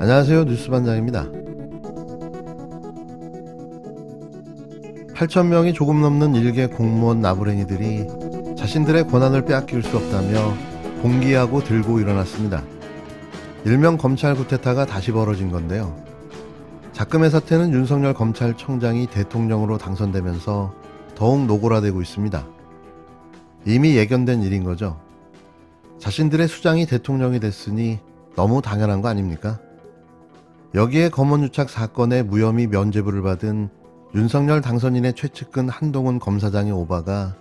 안녕하세요. 뉴스반장입니다. 8,000명이 조금 넘는 일개 공무원 나부랭이들이 자신들의 권한을 빼앗길 수 없다며 봉기하고 들고 일어났습니다. 일명 검찰 쿠데타가 다시 벌어진 건데요. 작금의 사태는 윤석열 검찰총장이 대통령으로 당선되면서 더욱 노골화되고 있습니다. 이미 예견된 일인 거죠. 자신들의 수장이 대통령이 됐으니 너무 당연한 거 아닙니까? 여기에 검언유착 사건의 무혐의 면죄부를 받은 윤석열 당선인의 최측근 한동훈 검사장의 오바가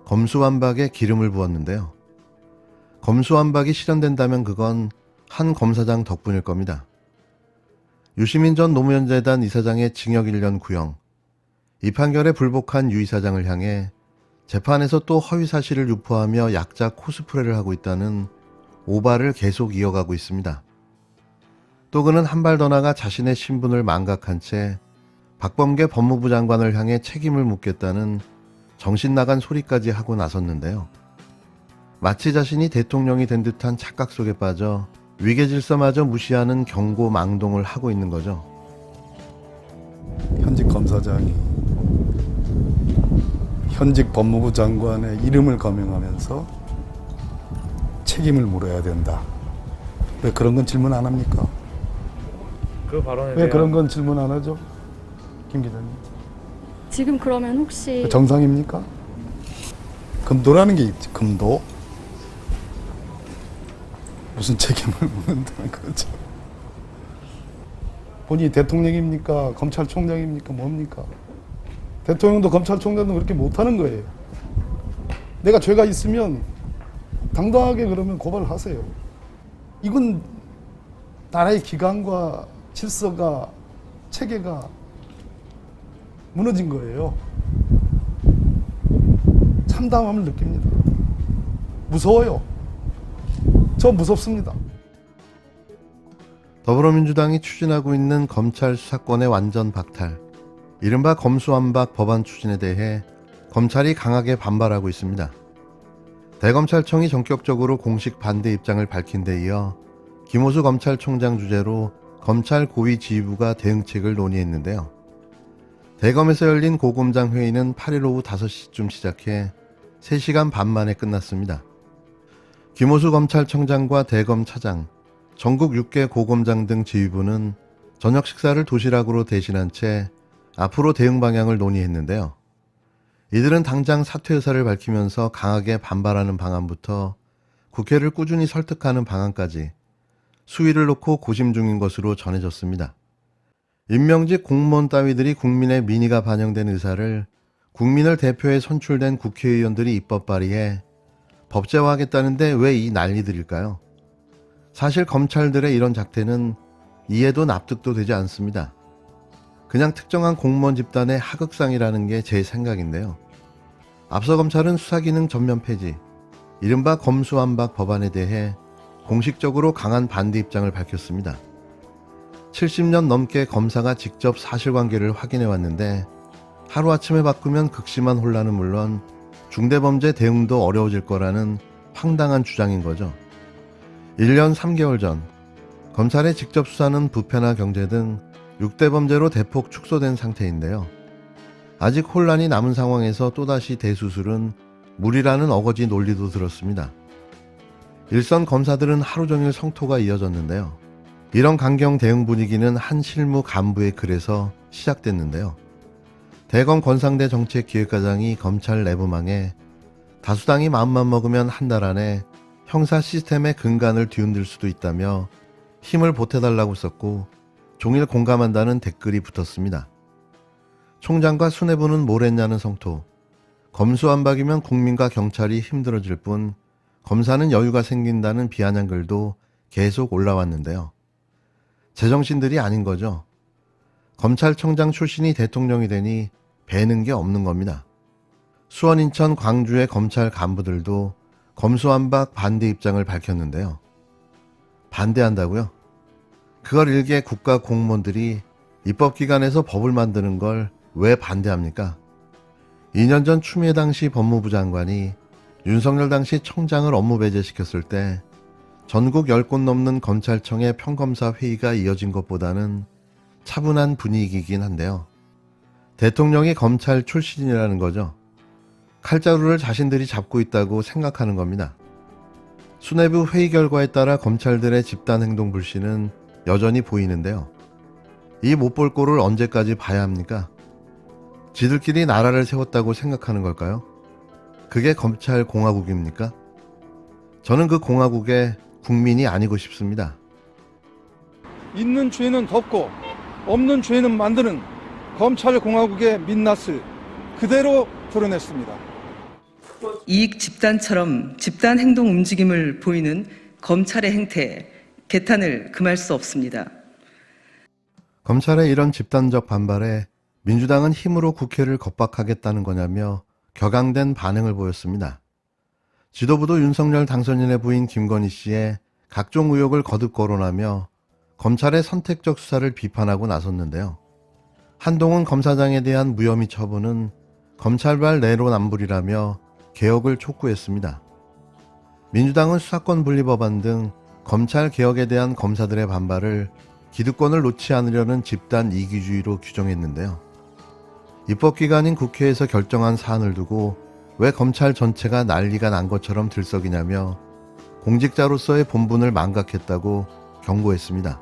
검수완박에 기름을 부었는데요. 검수완박이 실현된다면 그건 한 검사장 덕분일 겁니다. 유시민 전 노무현재단 이사장의 징역 1년 구형, 이 판결에 불복한 유 이사장을 향해 재판에서 또 허위사실을 유포하며 약자 코스프레를 하고 있다는 오바를 계속 이어가고 있습니다. 또 그는 한 발 더 나가 자신의 신분을 망각한 채 박범계 법무부 장관을 향해 책임을 묻겠다는 정신나간 소리까지 하고 나섰는데요. 마치 자신이 대통령이 된 듯한 착각 속에 빠져 위계질서마저 무시하는 경고망동을 하고 있는 거죠. 현직 검사장이 현직 법무부 장관의 이름을 거명하면서 책임을 물어야 된다. 왜 그런 건 질문 안 합니까? 그 발언에 왜 대한 그런 건 질문 안 하죠? 김 기자님. 지금 그러면 혹시 정상입니까? 금도라는 게 있지. 금도. 무슨 책임을 묻는다는 거죠. 본인이 대통령입니까? 검찰총장입니까? 뭡니까? 대통령도 검찰총장도 그렇게 못하는 거예요. 내가 죄가 있으면 당당하게 그러면 고발을 하세요. 이건 나라의 기강과 질서가, 체계가 무너진 거예요. 참담함을 느낍니다. 무서워요. 저 무섭습니다. 더불어민주당이 추진하고 있는 검찰 수사권의 완전 박탈, 이른바 검수완박 법안 추진에 대해 검찰이 강하게 반발하고 있습니다. 대검찰청이 전격적으로 공식 반대 입장을 밝힌 데 이어 김호수 검찰총장 주재로 검찰 고위지휘부가 대응책을 논의했는데요. 대검에서 열린 고검장 회의는 8일 오후 5시쯤 시작해 3시간 반 만에 끝났습니다. 김호수 검찰청장과 대검 차장, 전국 6개 고검장 등 지휘부는 저녁 식사를 도시락으로 대신한 채 앞으로 대응 방향을 논의했는데요. 이들은 당장 사퇴 의사를 밝히면서 강하게 반발하는 방안부터 국회를 꾸준히 설득하는 방안까지 수위를 놓고 고심 중인 것으로 전해졌습니다. 임명직 공무원 따위들이 국민의 민의가 반영된 의사를 국민을 대표해 선출된 국회의원들이 입법 발의해 법제화하겠다는데 왜 이 난리들일까요? 사실 검찰들의 이런 작태는 이해도 납득도 되지 않습니다. 그냥 특정한 공무원 집단의 하극상이라는 게 제 생각인데요. 앞서 검찰은 수사기능 전면 폐지, 이른바 검수완박 법안에 대해 공식적으로 강한 반대 입장을 밝혔습니다. 70년 넘게 검사가 직접 사실관계를 확인해 왔는데 하루아침에 바꾸면 극심한 혼란은 물론 중대범죄 대응도 어려워질 거라는 황당한 주장인 거죠. 1년 3개월 전 검찰의 직접 수사는 부패나 경제 등 6대 범죄로 대폭 축소된 상태인데요. 아직 혼란이 남은 상황에서 또다시 대수술은 무리라는 어거지 논리도 들었습니다. 일선 검사들은 하루 종일 성토가 이어졌는데요. 이런 강경 대응 분위기는 한 실무 간부의 글에서 시작됐는데요. 대검 권상대 정책기획과장이 검찰 내부망에 다수당이 마음만 먹으면 한 달 안에 형사 시스템의 근간을 뒤흔들 수도 있다며 힘을 보태달라고 썼고 종일 공감한다는 댓글이 붙었습니다. 총장과 수뇌부는 뭘 했냐는 성토, 검수완박이면 국민과 경찰이 힘들어질 뿐 검사는 여유가 생긴다는 비아냥 글도 계속 올라왔는데요. 제정신들이 아닌 거죠. 검찰청장 출신이 대통령이 되니 배는 게 없는 겁니다. 수원, 인천, 광주의 검찰 간부들도 검수완박 반대 입장을 밝혔는데요. 반대한다고요? 그걸 일개 국가 공무원들이 입법기관에서 법을 만드는 걸 왜 반대합니까? 2년 전 추미애 당시 법무부 장관이 윤석열 당시 청장을 업무 배제시켰을 때 전국 10곳 넘는 검찰청의 평검사 회의가 이어진 것보다는 차분한 분위기이긴 한데요. 대통령이 검찰 출신이라는 거죠. 칼자루를 자신들이 잡고 있다고 생각하는 겁니다. 수뇌부 회의 결과에 따라 검찰들의 집단 행동 불신은 여전히 보이는데요. 이 못 볼 꼴을 언제까지 봐야 합니까? 지들끼리 나라를 세웠다고 생각하는 걸까요? 그게 검찰 공화국입니까? 저는 그 공화국의 국민이 아니고 싶습니다. 있는 죄는 덮고 없는 죄는 만드는 검찰 공화국의 민낯을 그대로 드러냈습니다. 이익 집단처럼 집단 행동 움직임을 보이는 검찰의 행태에 개탄을 금할 수 없습니다. 검찰의 이런 집단적 반발에 민주당은 힘으로 국회를 겁박하겠다는 거냐며 격앙된 반응을 보였습니다. 지도부도 윤석열 당선인의 부인 김건희 씨의 각종 의혹을 거듭 거론하며 검찰의 선택적 수사를 비판하고 나섰는데요. 한동훈 검사장에 대한 무혐의 처분은 검찰발 내로남불이라며 개혁을 촉구했습니다. 민주당은 수사권 분리법안 등 검찰 개혁에 대한 검사들의 반발을 기득권을 놓지 않으려는 집단 이기주의로 규정했는데요. 입법기관인 국회에서 결정한 사안을 두고 왜 검찰 전체가 난리가 난 것처럼 들썩이냐며 공직자로서의 본분을 망각했다고 경고했습니다.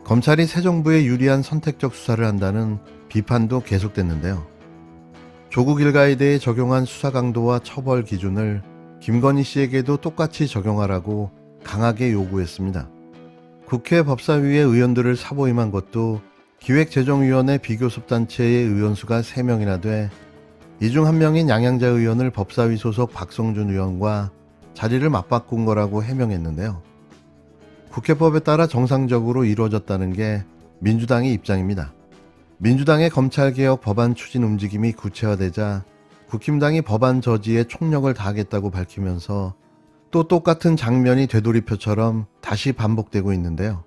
검찰이 새 정부에 유리한 선택적 수사를 한다는 비판도 계속됐는데요. 조국 일가에 대해 적용한 수사 강도와 처벌 기준을 김건희 씨에게도 똑같이 적용하라고 강하게 요구했습니다. 국회 법사위의 의원들을 사보임한 것도 기획재정위원회 비교섭단체의 의원 수가 3명이나 돼 이 중 한 명인 양양자 의원을 법사위 소속 박성준 의원과 자리를 맞바꾼 거라고 해명했는데요. 국회법에 따라 정상적으로 이루어졌다는 게 민주당의 입장입니다. 민주당의 검찰개혁 법안 추진 움직임이 구체화되자 국힘당이 법안 저지에 총력을 다하겠다고 밝히면서 또 똑같은 장면이 되돌이표처럼 다시 반복되고 있는데요.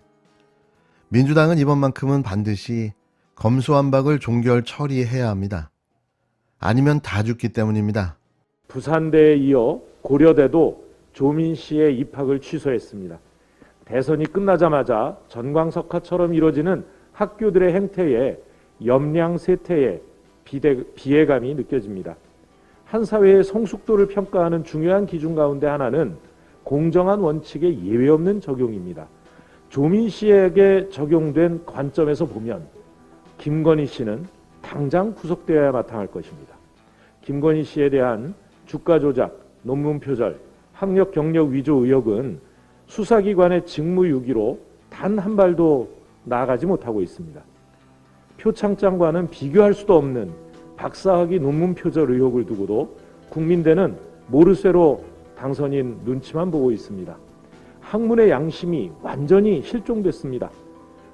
민주당은 이번만큼은 반드시 검수완박을 종결 처리해야 합니다. 아니면 다 죽기 때문입니다. 부산대에 이어 고려대도 조민 씨의 입학을 취소했습니다. 대선이 끝나자마자 전광석화처럼 이루어지는 학교들의 행태에 염량세태의 비애감이 느껴집니다. 한 사회의 성숙도를 평가하는 중요한 기준 가운데 하나는 공정한 원칙의 예외 없는 적용입니다. 조민 씨에게 적용된 관점에서 보면 김건희 씨는 당장 구속되어야 마땅할 것입니다. 김건희 씨에 대한 주가 조작, 논문 표절, 학력 경력 위조 의혹은 수사기관의 직무유기로 단 한 발도 나아가지 못하고 있습니다. 표창장과는 비교할 수도 없는 박사학위 논문 표절 의혹을 두고도 국민대는 모르쇠로 당선인 눈치만 보고 있습니다. 학문의 양심이 완전히 실종됐습니다.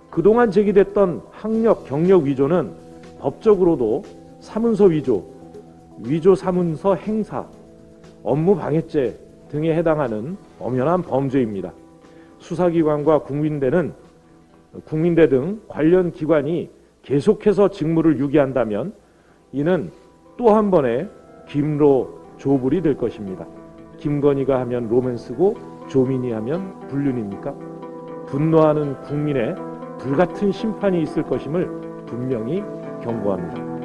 그동안 제기됐던 학력, 경력 위조는 법적으로도 사문서 위조, 위조 사문서 행사, 업무 방해죄 등에 해당하는 엄연한 범죄입니다. 수사기관과 국민대 등 관련 기관이 계속해서 직무를 유기한다면 이는 또 한 번의 김로 조불이 될 것입니다. 김건희가 하면 로맨스고 조민이 하면 불륜입니까? 분노하는 국민의 불같은 심판이 있을 것임을 분명히 경고합니다.